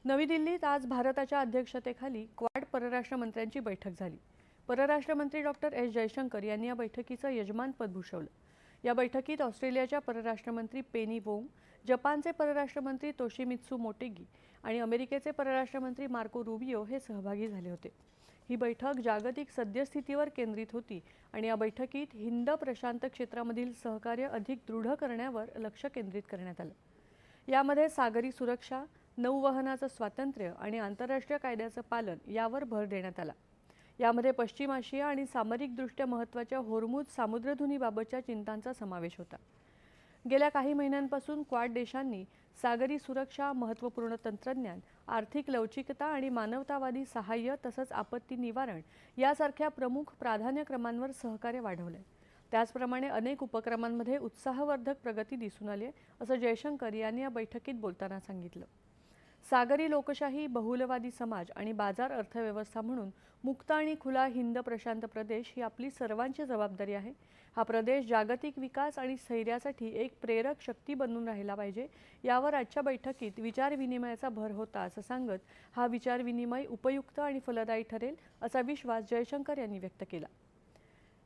नवी दिल्लीत आज भारताच्या अध्यक्षतेखाली क्वाड परराष्ट्र मंत्र्यांची बैठक झाली। परराष्ट्र मंत्री डॉक्टर एस जयशंकर यांनी या बैठकीचं यजमानपद भूषवलं। या बैठकीत ऑस्ट्रेलियाच्या परराष्ट्र मंत्री पेनी वोंग, जपानचे परराष्ट्र मंत्री तोशिमित्सु मोटेगी आणि अमेरिकेचे परराष्ट्र मंत्री मार्को रुबियो हे सहभागी झाले होते। ही बैठक जागतिक सद्यस्थितीवर केंद्रित होती आणि या बैठकीत हिंद प्रशांत क्षेत्रामधील सहकार्य अधिक दृढ करण्यावर लक्ष केंद्रित करण्यात आलं। यामध्ये सागरी सुरक्षा, नौवहनाचं स्वातंत्र्य आणि आंतरराष्ट्रीय कायद्याचं पालन यावर भर देण्यात आला। यामध्ये पश्चिम आशिया आणि सामरिकदृष्ट्या महत्त्वाच्या होर्मुझ सामुद्रधुनीबाबतच्या चिंतांचा समावेश होता। गेल्या काही महिन्यांपासून क्वाड देशांनी सागरी सुरक्षा, महत्त्वपूर्ण तंत्रज्ञान, आर्थिक लवचिकता आणि मानवतावादी सहाय्य तसंच आपत्ती निवारण यासारख्या प्रमुख प्राधान्यक्रमांवर सहकार्य वाढवलंय। त्याचप्रमाणे अनेक उपक्रमांमध्ये उत्साहवर्धक प्रगती दिसून आली आहे, असं जयशंकर यांनी या बैठकीत बोलताना सांगितलं। सागरी लोकशाही, बहुलवादी समाज आणि बाजार अर्थव्यवस्था म्हणून मुक्त आणि खुला हिंद प्रशांत प्रदेश ही आपली सर्वांची जबाबदारी आहे। हा प्रदेश जागतिक विकास आणि स्थैर्यासाठी एक प्रेरक शक्ती बनून राहिला पाहिजे, यावर आजच्या बैठकीत विचारविनिमयाचा भर होता, असं सांगत हा विचारविनिमय उपयुक्त आणि फलदायी ठरेल असा विश्वास जयशंकर यांनी व्यक्त केला।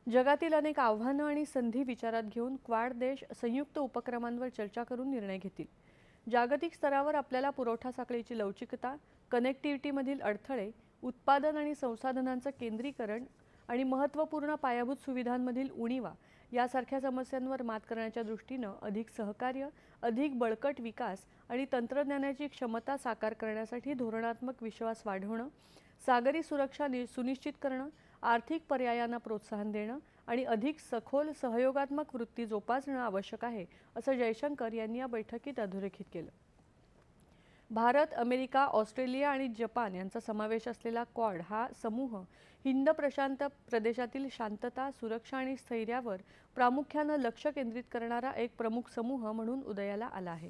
जगातील अनेक आव्हानं आणि संधी विचारात घेऊन क्वाड देश संयुक्त उपक्रमांवर चर्चा करून निर्णय घेतील। जागतिक स्तरावर आपल्याला पुरवठा साखळीची लवचिकता, कनेक्टिव्हिटीमधील अडथळे, उत्पादन आणि संसाधनांचं केंद्रीकरण आणि महत्त्वपूर्ण पायाभूत सुविधांमधील उणीवा यासारख्या समस्यांवर मात करण्याच्या दृष्टीनं अधिक सहकार्य, अधिक बळकट विकास आणि तंत्रज्ञानाची क्षमता साकार करण्यासाठी धोरणात्मक विश्वास वाढवणं, सागरी सुरक्षा सुनिश्चित करणं, आर्थिक पर्यायांना प्रोत्साहन देणं आणि अधिक सखोल सहयोगात्मक वृत्ती जोपासणं आवश्यक आहे, असं जयशंकर यांनी या बैठकीत अधोरेखित केलं। भारत, अमेरिका, ऑस्ट्रेलिया आणि जपान यांचा समावेश असलेला क्वाड हा समूह हिंद प्रशांत प्रदेशातील शांतता, सुरक्षा आणि स्थैर्यावर प्रामुख्यानं लक्ष केंद्रित करणारा एक प्रमुख समूह म्हणून उदयाला आला आहे।